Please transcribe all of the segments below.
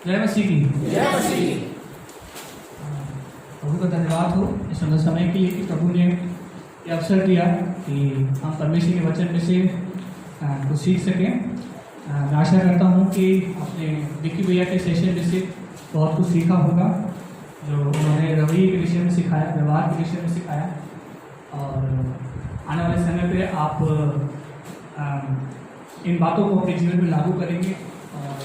जय मसीह की। प्रभु का धन्यवाद हो इस सुंदर समय के लिए कि प्रभु ने ये अवसर दिया कि हम परमेश्वर के वचन में से कुछ सीख सकें। मैं आशा करता हूँ कि अपने विक्की भैया के सेशन में से बहुत कुछ सीखा होगा, जो उन्होंने रवैये के विषय में सिखाया, व्यवहार के विषय में सिखाया, और आने वाले समय पे आप इन बातों को अपने जीवन में लागू करेंगे और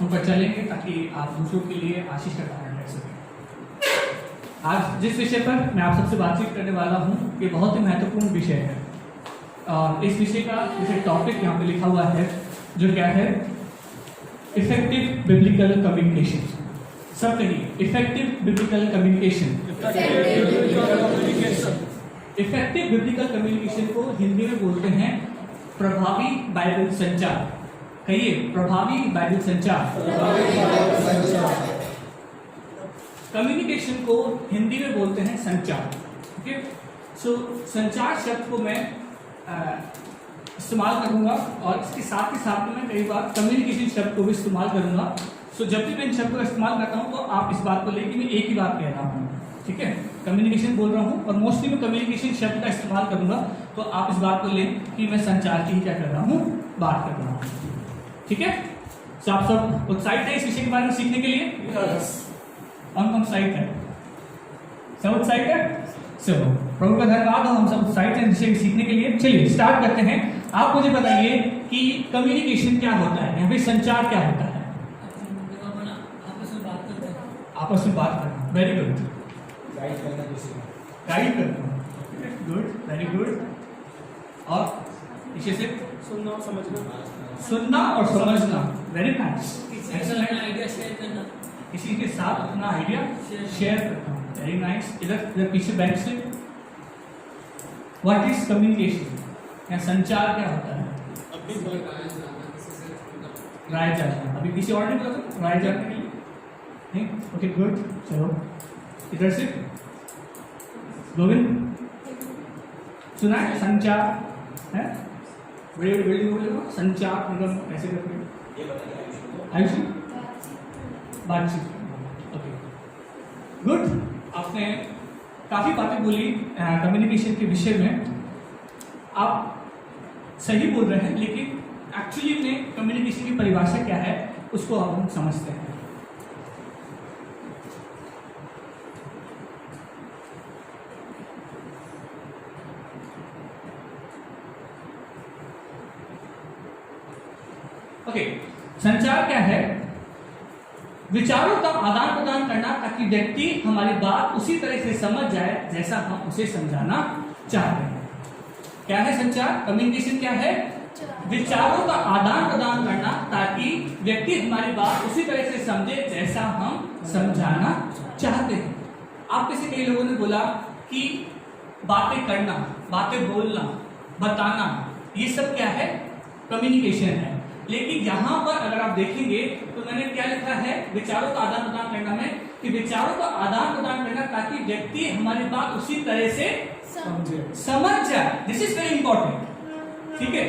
उन पर चलेंगे ताकि आप दूसरों के लिए आशीष का कारण रह सकें। आज जिस विषय पर मैं आप सबसे बातचीत करने वाला हूँ ये बहुत ही महत्वपूर्ण विषय है, और इस विषय का जैसे टॉपिक यहाँ पे लिखा हुआ है जो क्या है, इफेक्टिव बिब्लिकल कम्युनिकेशन। सब कहिए, effective biblical communication. Effective biblical communication को हिंदी में बोलते हैं प्रभावी बाइबल संचार। कहिए, प्रभावी बाइबल संचार। कम्युनिकेशन को हिंदी में बोलते हैं संचार। ओके, सो संचार शब्द को मैं इस्तेमाल करूंगा और इसके साथ ही साथ में मैं कई बार कम्युनिकेशन शब्द को भी इस्तेमाल करूंगा। सो जब भी मैं इन शब्द को इस्तेमाल करता हूं तो आप इस बात को लेकर मैं एक ही बात कह रहा हूं, ठीक है। कम्युनिकेशन बोल रहा हूं और मोस्टली मैं कम्युनिकेशन शब्द का इस्तेमाल करूंगा, तो आप इस बात को लें कि मैं संचार की क्या कर रहा हूं, बात कर रहा हूं, ठीक है। तो आप सब उत्साहित है इस विषय के बारे में सीखने के लिए? कौन उत्साहित है? सब उत्साहित है? चलो, प्रभु का धन्यवाद हो, हम सब उत्साहित हैं विषय सीखने के लिए। चलिए स्टार्ट करते हैं। आप मुझे बताइए कि कम्युनिकेशन क्या होता है, यहाँ पे संचार क्या होता है? आपस में बात करना। Very good. गाइड करना, गाइड करना, गुड, वेरी गुड। और इसे से सुनना और समझना, सुनना और समझना, वेरी नाइस। आइडिया शेयर करना, किसी के साथ अपना आइडिया शेयर करना, वेरी नाइस। इधर पीछे बैंक से, व्हाट इज कम्युनिकेशन, या संचार क्या होता है? राय जानना। अभी किसी और ने बोला राय जानने के लिए नहीं? Okay, good. चलो इधर से गोविंद, सुना है संचार है? बड़ी बड़ी बिल्डिंग बोले संचार मतलब कैसे करते हैं? आयुषी बातचीत। Okay, good. आपने काफी बातें बोली कम्युनिकेशन के विषय में। आप सही बोल रहे हैं, लेकिन एक्चुअली में कम्युनिकेशन की परिभाषा क्या है उसको अब हम समझते हैं। ओके, संचार क्या है? विचारों का आदान प्रदान करना ताकि व्यक्ति हमारी बात उसी तरह से समझ जाए जैसा हम उसे समझाना चाहते हैं। क्या है संचार? कम्युनिकेशन क्या है? विचारों का आदान प्रदान करना ताकि व्यक्ति हमारी बात उसी तरह से समझे जैसा हम समझाना चाहते हैं। आप में से कई लोगों ने बोला कि बातें करना, बातें बोलना, बताना, ये सब क्या है? कम्युनिकेशन है। लेकिन यहां पर अगर आप देखेंगे तो मैंने क्या लिखा है विचारों का आदान प्रदान करना में, कि विचारों का आदान प्रदान करना ताकि व्यक्ति हमारी बात उसी तरह से समझ जाए। दिस इज वेरी इंपॉर्टेंट, ठीक है।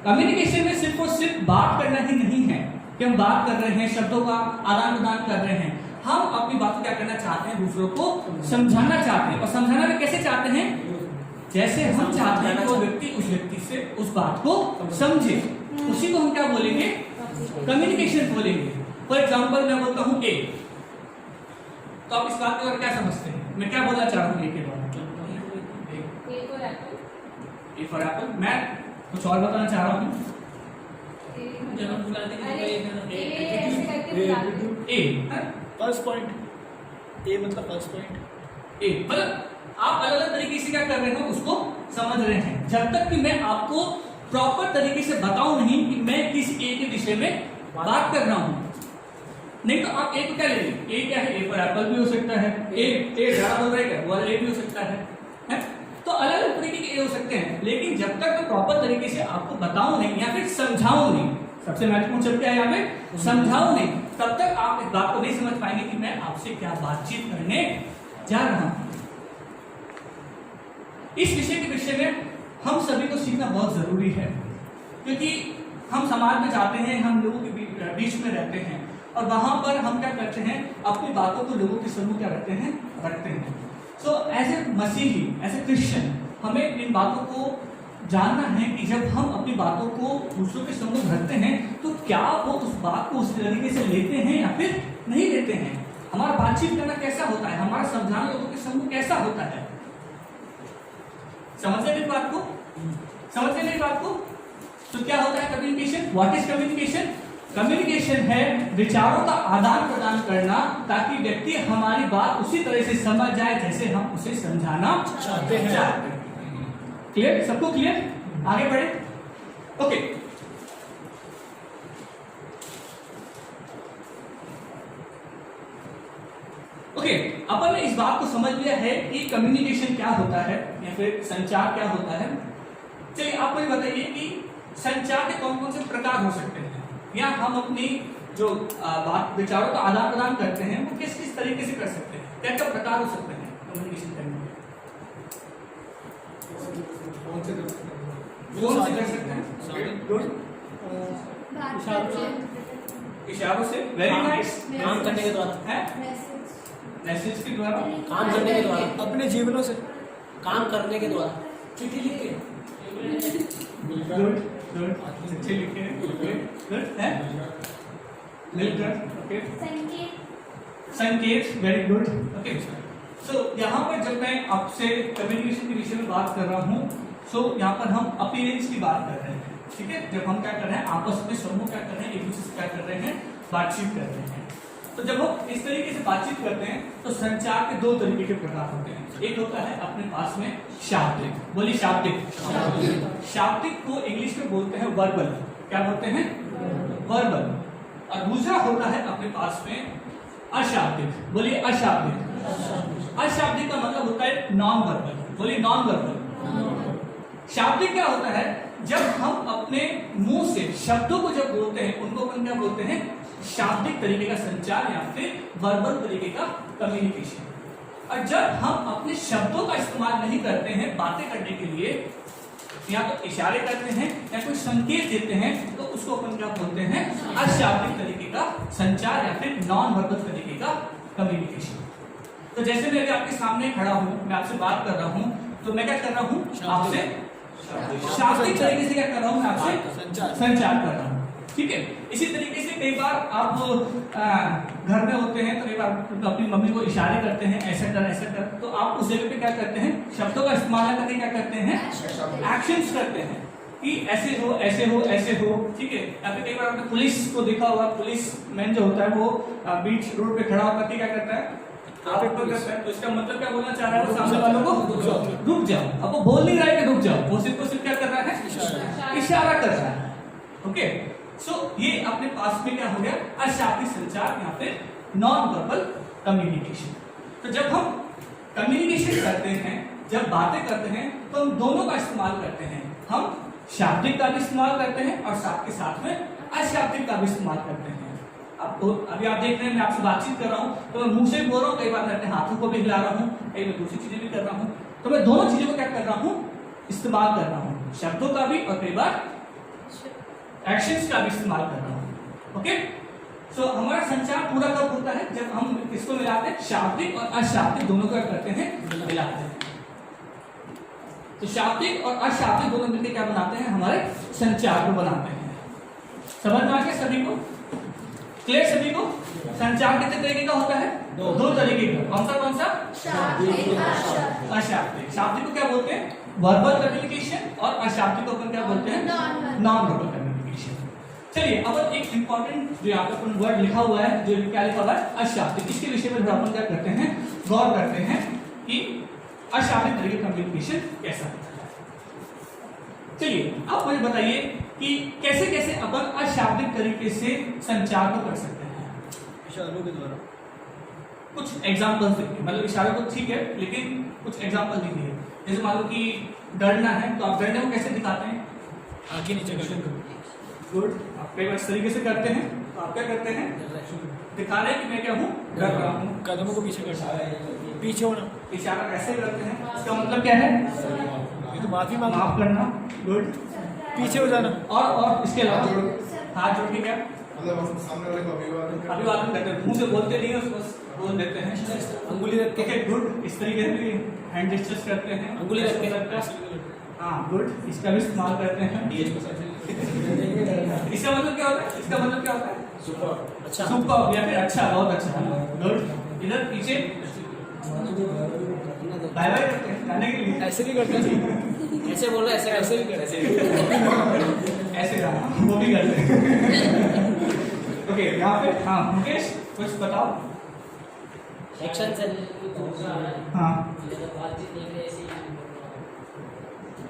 कम्युनिकेशन में सिर्फ और सिर्फ बात करना ही नहीं है कि हम बात कर रहे हैं, शब्दों का आदान प्रदान कर रहे हैं। हम अपनी बात को क्या करना चाहते हैं? दूसरों को समझाना चाहते हैं। और समझाना भी कैसे चाहते हैं? जैसे हम चाहते हैं वो व्यक्ति उस व्यक्ति से उस बात को समझे, उसी को हम क्या बोलेंगे? कम्युनिकेशन बोलेंगे। फॉर एग्जाम्पल मैं बोलता हूँ ए, तो आप इस बात को क्या समझते हैं? मैं क्या बोलना चाह रहा हूँ ए के बारे में? A for Apple. मैं कुछ और बताना चाह रहा हूँ। फर्स्ट पॉइंट ए मतलब फर्स्ट पॉइंट ए मतलब आप अलग अलग तरीके से क्या कर रहे हो उसको समझ रहे हैं। जब तक कि मैं आपको प्रॉपर तरीके से बताऊं नहीं कि मैं किस ए के विषय में बात कर रहा हूं, नहीं तो आप ए को क्या लेंगे? ए क्या है? ए फॉर एप्पल भी हो सकता है, ए ज़्यादा बोल रहा है वो ए भी हो सकता है? तो अलग अलग तरीके के ए हो सकते हैं। लेकिन जब तक मैं प्रॉपर तरीके से आपको बताऊं नहीं या फिर समझाऊं नहीं, सबसे महत्वपूर्ण शब्द क्या है यहाँ पे? समझाऊं नहीं, तब तक आप इस बात को नहीं समझ पाएंगे कि मैं आपसे क्या बातचीत करने जा रहा हूं। इस विषय के विषय में हम सभी को सीखना बहुत जरूरी है, क्योंकि हम समाज में जाते हैं, हम लोगों के बीच में रहते हैं और वहां पर हम क्या करते हैं, अपनी बातों को लोगों के सामने क्या रखते हैं। सो एज ए मसीही, एज ए क्रिश्चियन, हमें इन बातों को जानना है कि जब हम अपनी बातों को दूसरों के सामने रखते हैं तो क्या वो उस बात को उस तरीके से लेते हैं या फिर नहीं लेते हैं। हमारा बातचीत करना कैसा होता है, हमारा समझाना लोगों के सामने कैसा होता है। समझते नहीं बात को? तो क्या होता है communication? What is communication? Communication है विचारों का आदान प्रदान करना ताकि व्यक्ति हमारी बात उसी तरह से समझ जाए जैसे हम उसे समझाना चाहते हैं। क्लियर? सबको क्लियर? आगे बढ़े। ओके, अपन ने इस बात को समझ लिया है कि कम्युनिकेशन क्या होता है या फिर संचार क्या होता है। चलिए आप मुझे बताइए कि संचार के कौन कौन से प्रकार हो सकते हैं, या हम अपनी जो बात विचारों का आदान प्रदान करते हैं वो किस किस तरीके से कर सकते हैं, क्या क्या प्रकार हो सकते हैं कम्युनिकेशन करने के? कौन से कर सकते हैं? गुड, इशारों से, वेरी नाइस, काम करने के द्वारा है, मैसेज के द्वारा, काम करने के द्वारा, अपने जीवनों से, काम करने के द्वारा, चिट्ठी लिख के, गुड, अच्छे लिखे हैं, गुड है, मिलकर, ओके, संकेत, वेरी गुड, ओके। सो यहाँ पर जब मैं आपसे कम्युनिकेशन के विषय में बात कर रहा हूँ, सो यहाँ पर हम अपीयरेंस की बात कर रहे हैं, ठीक है। जब हम क्या कर रहे हैं, आपस में समूह क्या कर रहे हैं, एक दूसरे से क्या कर रहे हैं, बातचीत कर रहे हैं। तो जब हम इस तरीके से बातचीत करते हैं तो संचार के दो तरीके के प्रकार होते हैं। एक होता है अपने पास में शाब्दिक, बोलिए शाब्दिक। शाब्दिक को इंग्लिश में बोलते हैं वर्बल, क्या बोलते हैं, वर्बल। और दूसरा होता है अपने पास में अशाब्दिक, बोलिए अशाब्दिक। अशाब्दिक का मतलब होता है नॉन वर्बल, बोलिए नॉन वर्बल। शाब्दिक क्या होता है, जब हम अपने मुंह से शब्दों को जब बोलते हैं उनको अपन क्या बोलते हैं, शाब्दिक तरीके का संचार या फिर वर्बल तरीके का कम्युनिकेशन। और जब हम अपने शब्दों का इस्तेमाल नहीं करते हैं बातें करने के लिए, या तो इशारे करते हैं या कोई संकेत देते हैं, तो उसको अपन क्या बोलते हैं, अशाब्दिक तरीके का संचार या फिर नॉन वर्बल तरीके का कम्युनिकेशन। तो जैसे मैं अभी आपके सामने खड़ा हूं, मैं आपसे बात कर रहा हूं, तो मैं क्या कर रहा हूं, आपसे शाब्दिक तरीके से क्या कर रहा हूं, मैं आपसे संचार कर रहा हूं, ठीक है। इसी तरीके से कई बार आप घर में होते हैं तो कई बार अपनी मम्मी को इशारे करते हैं, ऐसा कर, तो आप उस जगह पे क्या करते हैं, शब्दों का इस्तेमाल करके क्या करते हैं, एक्शंस करते हैं कि ऐसे हो, ऐसे हो, ऐसे हो, ठीक है। या फिर कई बार आपने पुलिस को देखा होगा, पुलिस मैन जो होता है वो बीच रोड पे खड़ा होकर क्या करता है, तो इसका मतलब क्या बोलना चाह रहा है, वो सामने वालों को रुक जाओ। अब वो बोल नहीं रहा है कि रुक जाओ, वो सिर्फ क्या कर रहा है, इशारा कर रहा है, ओके। सो ये अपने पास में क्या हो गया, अशाब्दिक संचार या फिर नॉन वर्बल कम्युनिकेशन। तो जब हम कम्युनिकेशन करते हैं, जब बातें करते हैं, तो हम दोनों का इस्तेमाल करते हैं। हम शाब्दिक का भी इस्तेमाल करते हैं और साथ के साथ में अशाब्दिक का भी इस्तेमाल करते हैं। अब तो अभी आप देख रहे हैं मैं आपसे बातचीत कर रहा हूँ, तो मैं मुंह से बोल रहा हूँ, कई बार मैं अपने हाथों को भी हिला रहा हूँ, कई बार दूसरी चीजें भी कर रहा हूँ। तो मैं दोनों चीजों को क्या कर रहा हूँ, इस्तेमाल कर रहा हूँ, शब्दों का भी और कई बार एक्शंस का भी इस्तेमाल कर रहा हूं, ओके। सो हमारा संचार पूरा कब होता है, जब हम इसको मिलाते हैं, शाब्दिक और अशाब्दिक दोनों का करते हैं, मिलाते हैं। तो शाब्दिक और अशाब्दिक दोनों मिलकर क्या बनाते हैं, हमारे संचार को बनाते हैं। समझ में आ गया सभी को, क्लियर सभी को? संचार कितने तरीके का होता है, दो तरीके का। कौन सा? अशाब्दिक। शाब्दिक को क्या बोलते हैं, वर्बल कम्युनिकेशन, और अशाब्दिक को अपन क्या बोलते हैं, नॉन वर्बल कम्युनिकेशन। चलिए अब एक इंपॉर्टेंट जो यहाँ पे अपन वर्ड लिखा हुआ है, जो क्या लिखा हुआ है, अशाब्दिक, इसके विषय में अपन क्या करते हैं, गौर करते हैं कि अशाब्दिक तरीके का कम्युनिकेशन कैसा होता है। चलिए आप मुझे बताइए कि कैसे कैसे अपन अशाब्दिक तरीके से संचार को कर सकते हैं। इशारों के द्वारा, कुछ एग्जाम्पल्स देखिए, मतलब इशारों को ठीक है, लेकिन कुछ एग्जाम्पल दीजिए। जैसे मान लो कि डरना है, तो आप डरने को कैसे दिखाते हैं, आगे नीचे कर, गुड। आप कई बार इस तरीके से करते हैं, तो आप क्या करते हैं, दिखा रहे हैं कि मैं क्या हूँ, डर रहा हूँ। कदमों को पीछे कर, पीछे होना, इशारा कैसे करते हैं, इसका मतलब क्या है, ये तो माफी माफ करना, गुड। पीछे हो जाना। और इसके हाथ अलावा जोड़ के हाथ जोड़ के क्या मतलब हम सामने वाले को अभिवादन करते हैं। अभिवादन करते हैं, मुंह से बोलते नहीं है, उसको बोल देते हैं। अंगुली रख के। ओके गुड, इस तरीके से भी हैंड जेस्चर्स करते हैं, अंगुली रख के। हाँ गुड, इसका भी इस्तेमाल करते हैं। इसका मतलब क्या होता है, इसका मतलब क्या होता है? सुपर। अच्छा। सुपर या फिर अच्छा, बहुत अच्छा, गुड। इधर पीछे बाय बाय करते हैं जाने के लिए, ऐसे भी करते हैं। ऐसे बोल रहे, ऐसे भी करते ऐसे जाना वो भी करते हैं। ओके यहाँ पे हाँ मुकेश कुछ बताओ। एक्शन से। हाँ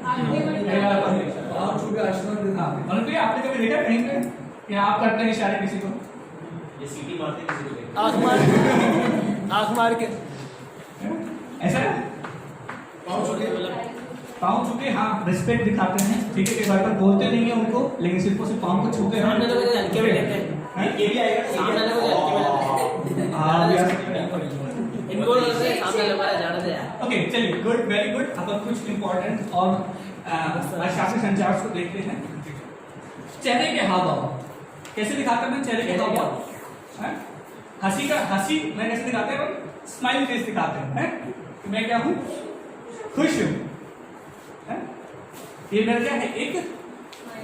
आप छू के आशीर्वाद देते हाँ अनुप्रिया, आपने कभी देखा कहीं पे कि आप करते हैं इशारे किसी को? ये सीटी मारते किसी को देखा। आँख मार के। ऐसा पाँव छू के पाँव छू के हाँ रिस्पेक्ट दिखाते हैं, ठीक है। कई बार पर बोलते नहीं है उनको, लेकिन सिर्फ और सिर्फ पाँव को छूते हैं। सामने लोग हल्के में लेते हैं। ये भी आएगा। सामने लोग हल्के में हाँ भी आ लेते सकते हैं। हैं। इनको लोग सामने लोग वाला जाने दे यार। ओके चलिए गुड, वेरी गुड। अब कुछ इम्पोर्टेंट और अशाब्दिक संचार को देखते हैं। चेहरे के हाव भाव कैसे दिखाते हैं? चेहरे के हाव भाव हंसी मैं कैसे दिखाते हैं? स्माइल फेस दिखाते हैं कि मैं क्या हूँ, खुश हूँ। ये मेरा क्या है, एक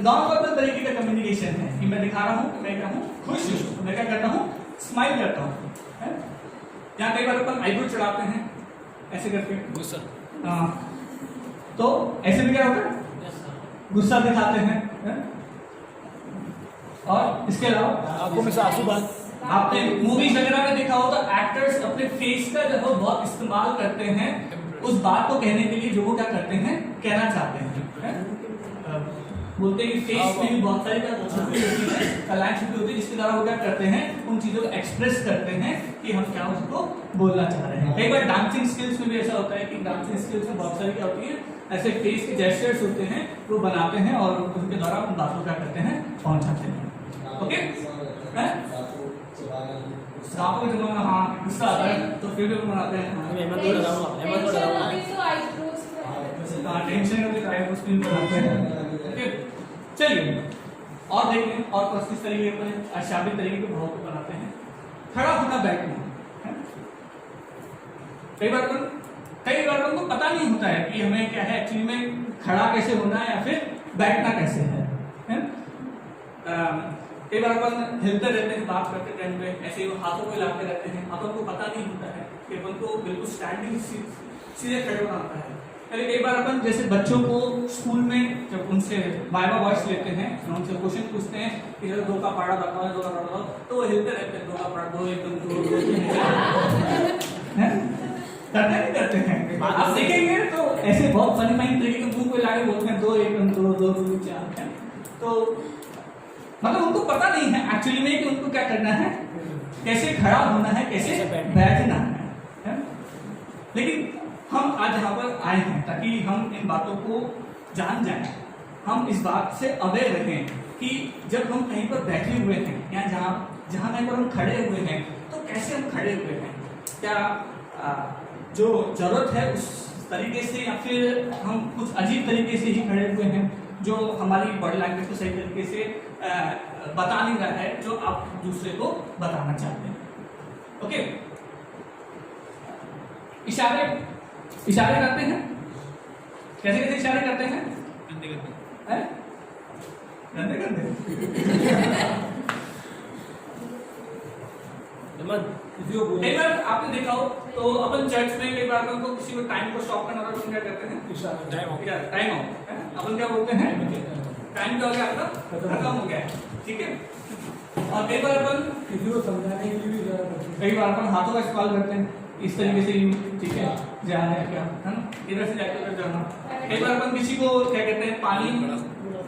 नॉन वर्बल तरीके का कम्युनिकेशन है कि मैं दिखा रहा हूँ कि मैं क्या हूँ, खुश हूँ। मैं क्या करता हूँ, स्माइल करता हूँ। यहाँ कई बार अपन आईब्रो चढ़ाते हैं ऐसे करके, गुस्सा। हाँ तो ऐसे में क्या होता है, गुस्सा दिखाते हैं। और इसके अलावा आंखों में से आंसू बात। आपने मूवीज वगैरह में देखा होगा, एक्टर्स अपने फेस का जब वो बहुत इस्तेमाल करते हैं उस बात को कहने के लिए जो वो क्या करते हैं, कहना चाहते हैं। बोलते हैं कि फेस में भी बहुत सारी छुपी होती है, कलाएं छुपी होती है, जिसके द्वारा वो क्या करते हैं, उन चीजों को एक्सप्रेस करते हैं कि हम क्या उसको बोलना चाह रहे हैं। कई बार डांसिंग स्किल्स में भी ऐसा होता है कि डांसिंग स्किल्स में बहुत सारी क्या होती है, ऐसे फेस के जेस्चर्स होते हैं वो बनाते हैं और उनके द्वारा उन बातों क्या करते हैं, पहुंचाते हैं। ओके सांपों के जमाना हाँ गुस्सा आता है तो फिर भी मनाते हैं। मेहमान को डराऊंगा, मेहमान को डराऊंगा। हाँ टेंशन होती है तो स्क्रीन पर आते हैं। ओके चलिए और देखें और किस तरीके पर अशाब्दिक तरीके के भाव को बनाते हैं। खड़ा होना, बैठना। कई बार उनको पता नहीं होता है कि हमें क्या है एक्चुअली में खड़ा कैसे होना है या फिर बैठना कैसे है। कई बार अपन हिलते रहते हैं बात करते टाइम पे, ऐसे ही हाथों को हिलाते रहते हैं, अपन को पता नहीं होता है कि अपन को बिल्कुल स्टैंडिंग सीधे खड़े होना होता है। कई बार अपन जैसे बच्चों को स्कूल में जब उनसे वाइवा वॉइस लेते हैं, उनसे क्वेश्चन पूछते हैं कि दो का पाड़ा बताओ, दो का पाड़ा बताओ, तो वो हिलते रहते हैं, दो का पाड़ा, दो एकदम करते नहीं करते हैं। आप देखेंगे तो ऐसे बहुत फनी तरीके के मुंह को लाके बोलते हैं, दो एकदम दो 4 है। तो मतलब उनको पता नहीं है एक्चुअली में कि उनको क्या करना है, कैसे खड़ा होना है, कैसे बैठना है। लेकिन हम आज यहाँ पर आए हैं ताकि हम इन बातों को जान जाएं, हम इस बात से अवेयर रहें कि जब हम कहीं पर बैठे हुए हैं या जहाँ कहीं पर हम खड़े हुए हैं तो कैसे हम खड़े हुए हैं, क्या जो जरूरत है उस तरीके से या फिर हम कुछ अजीब तरीके से ही खड़े हुए हैं जो हमारी बॉडी लैंग्वेज को सही तरीके से बता नहीं रहा है जो आप दूसरे को बताना चाहते हैं। ओके इशारे करते हैं, कैसे कैसे इशारे करते हैं, गंदे कई बार आपने देखा हो तो अपन चर्च में कई बार अपन को किसी को टाइम को स्टॉप करना होता है, क्या करते हैं, टाइम आउट। अपन क्या बोलते हैं, टाइम क्या हो गया आपका, खत्म हो गया, ठीक है। और कई बार अपन किसी को समझाने के लिए कई बार अपन हाथों का इस्तेमाल करते हैं इस तरीके से, ठीक है, जा रहे हैं क्या, है ना, इधर से जाके उधर जाना। कई बार अपन किसी को क्या कहते हैं, पानी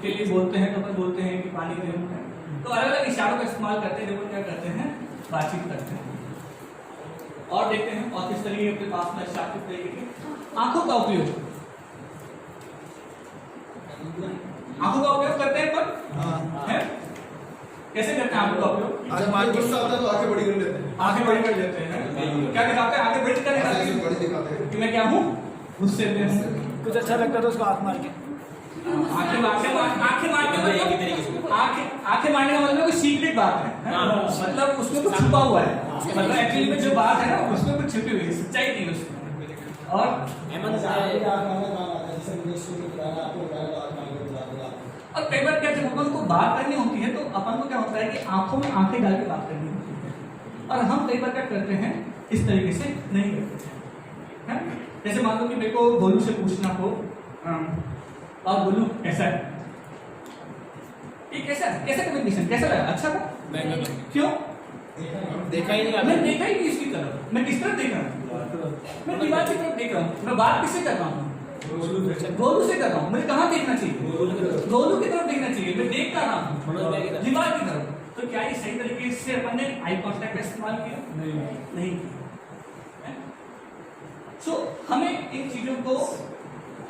के लिए बोलते हैं तो अपन बोलते हैं कि पानी दे। तो अलग अलग इशारों का इस्तेमाल करते हैं जब क्या करते हैं, बातचीत करते हैं। और देखते हैं और किस तरीके के पास में शाब्दिक तरीके के आंखों का उपयोग, आंखों का उपयोग करते हैं पर है? कैसे करते हैं आंखों का उपयोग? जब गुस्सा आता है तो आंखें बड़ी कर लेते हैं, आंखें बड़ी कर लेते हैं। क्या दिखाते हैं, आंखें बड़ी कर बड़ी दिखाते हैं कि मैं क्या हूँ, गुस्से में हूँ। कुछ अच्छा लगता है तो उसको हाथ मार के आंखें मारने का मतलब आंखें मारने का मतलब कोई सीक्रेट बात है हाँ। मतलब उसमें कुछ छुपा हुआ है मतलब एक्चुअली में जो बात है ना उसमें कुछ छुपी हुई है सच्चाई नहीं है उसमें और हेमंत और कई बार क्या जब अपन को बात करनी होती है तो अपन को क्या होता है कि आंखों में आंखें डाल के बात करनी होती है और हम कई बार क्या करते हैं इस तरीके से नहीं करते हैं जैसे मान लो कि मेरे को गोलू से पूछना हो और गोलू कैसा है ये कैसा कम्युनिकेशन कैसा लगा अच्छा था क्यों देखा ही नहीं मैं आपने देखा ही नहीं इसकी तरफ मैं किस तरफ देख रहा हूँ मैं दीवार की तरफ देख रहा हूँ मैं बात किससे कर रहा हूँ गोलू से कर रहा हूँ मुझे कहाँ देखना चाहिए गोलू की तरफ देखना चाहिए मैं देख कर रहा हूँ दीवार की तरफ तो क्या ये सही तरीके से अपन ने आई कांटेक्ट का इस्तेमाल किया नहीं सो हमें इन चीजों को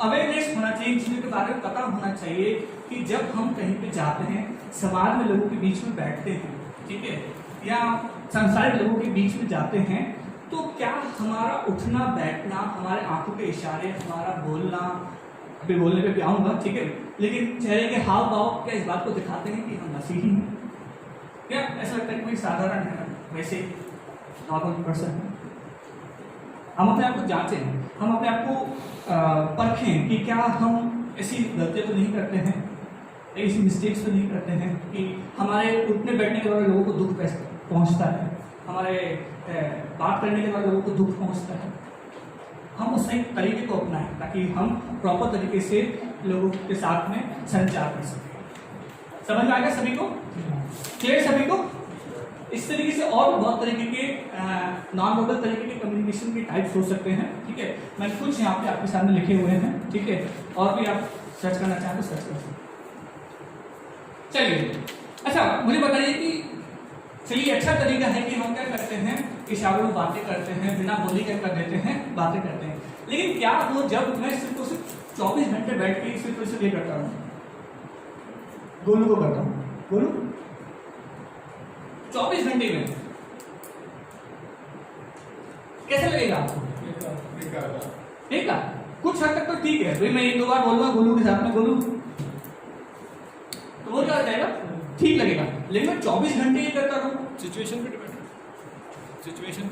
अवेयरनेस होना चाहिए इन चीजों के बारे में पता होना चाहिए कि जब हम कहीं पे जाते हैं समाज में लोगों के बीच में बैठते हैं ठीक है या सांसारिक लोगों के बीच में जाते हैं तो क्या हमारा उठना बैठना हमारे आंखों के इशारे हमारा बोलना अभी बोलने पे भी आऊंगा ठीक है लेकिन चेहरे के हाव भाव क्या इस बात को दिखाते हैं कि हम मसीही हैं क्या ऐसा लगता है कि कोई साधारण है वैसे नॉर्मल पर्सन है हम अपने आप को जांचें हम अपने आप को परखें कि क्या हम ऐसी गलतियां तो नहीं करते हैं ऐसी मिस्टेक्स तो नहीं करते हैं कि हमारे उठने बैठने के बाद लोगों को दुख पहुंचता है हमारे बात करने के बाद लोगों को दुख पहुंचता है हम उस सही तरीके को अपनाएं ताकि हम प्रॉपर तरीके से लोगों के साथ में संचार कर सकें समझ में आएगा सभी को क्लियर सभी को इस तरीके से और बहुत तरीके के नॉन वर्बल तरीके के कम्युनिकेशन के टाइप्स हो सकते हैं ठीक है मैंने कुछ यहाँ पे आपके सामने लिखे हुए हैं ठीक है और भी आप सर्च करना चाहें तो सर्च कर सकते चलिए अच्छा मुझे बताइए कि चलिए अच्छा तरीका है कि हम क्या करते हैं इशारों में बातें करते हैं बिना बोली के कर देते हैं बातें करते हैं लेकिन क्या वो जब मैं सिर्फ 24 घंटे बैठ के सिर्फ ये करता हूँ गोलू को करता हूँ गोलू 24 घंटे में कैसा लगेगा आपको ठीक है कुछ हद तक तो ठीक है भाई मैं एक दो बार बोलूंगा गोलू के साथ में गोलू तो वो क्या हो जाएगा ठीक लगेगा लेकिन मैं 24 घंटे ये करता रहूं सिचुएशन पे डिपेंड सिचुएशन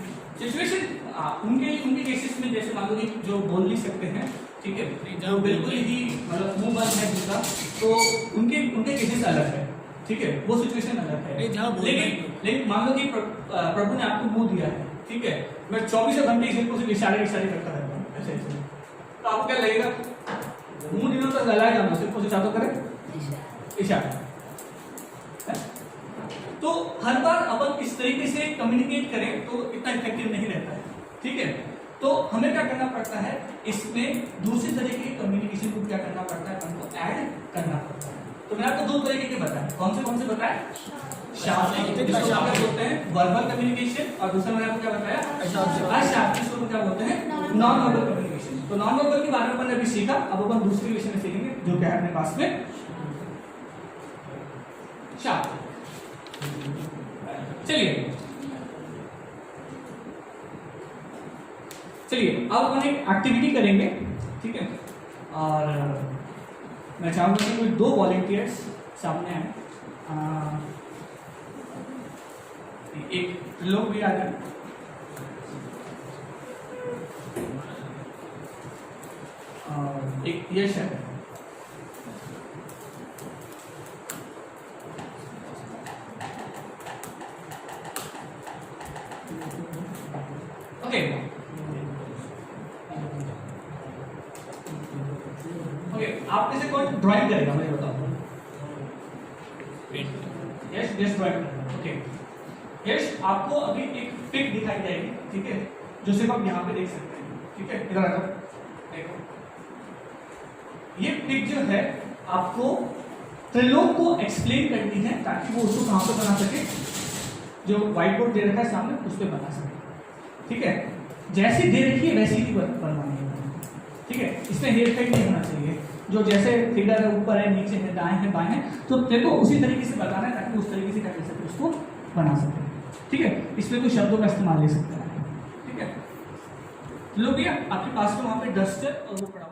उनके केसेस में जैसे मान लो कि जो बोल नहीं सकते हैं ठीक है जो बिल्कुल ही मतलब मुंह बंद है जिसका तो उनके केसेस अलग है ठीक है वो सिचुएशन अलग है लेकिन मान लो कि प्रभु ने आपको मुंह दिया है ठीक है मैं 24 घंटे इनको सिर्फ इशारे करता रहता हूँ ऐसे ऐसे तो आपको क्या लगेगा मुंह दिनों तक लगा जाना सिर्फ उसे चाहता करे इशारा तो हर बार अपन इस तरीके से कम्युनिकेट करें तो इतना इफेक्टिव नहीं रहता है ठीक है तो हमें क्या करना पड़ता है इसमें दूसरी तरीके की कम्युनिकेशन को क्या करना पड़ता है हमको ऐड करना पड़ता है तो मैंने आपको दो तरीके के बताए कौन से बताए शाब्दिक क्या बोलते हैं वर्बल कम्युनिकेशन और दूसरा मैंने आपको क्या बताया अशाब्दिक जिसको क्या बोलते हैं नॉन वर्बल कम्युनिकेशन तो नॉन वर्बल के बारे में अपन ने अभी सीखा अब अपन दूसरे विषय में सीखेंगे जो क्या है अपने पास में शाब्दिक चलिए अब अपन एक एक्टिविटी करेंगे ठीक है और मैं चाहूंगा कि कोई दो वॉलंटियर्स सामने आए एक लोग भी आ जाए और एक यश है ओके आप में से कौन ड्राइंग करेगा मुझे बताओ यस ड्राइंग ओके यस आपको अभी एक पिक दिखाई जाएगी ठीक है जो सिर्फ आप यहाँ पे देख सकते हैं ठीक है इधर आ जाओ देखो ये पिक जो है आपको त्रिलोक को एक्सप्लेन करनी है ताकि वो उसको कहाँ पे बना सके जो व्हाइट बोर्ड दे रखा है सामने उस पर बना सके ठीक है जैसी दे रखी है वैसी ही बनवानी है ठीक है इसमें हेयर फेक नहीं होना चाहिए जो जैसे फिगर है ऊपर है नीचे है दाएं है बाएं है तो तेरे को उसी तरीके से बताना है ताकि उस तरीके से क्या कर सके उसको बना सके ठीक है इसमें कुछ शब्दों का इस्तेमाल ले सकते हैं ठीक है लो भैया आपके पास में वहाँ पे डस्टर और वो पड़ा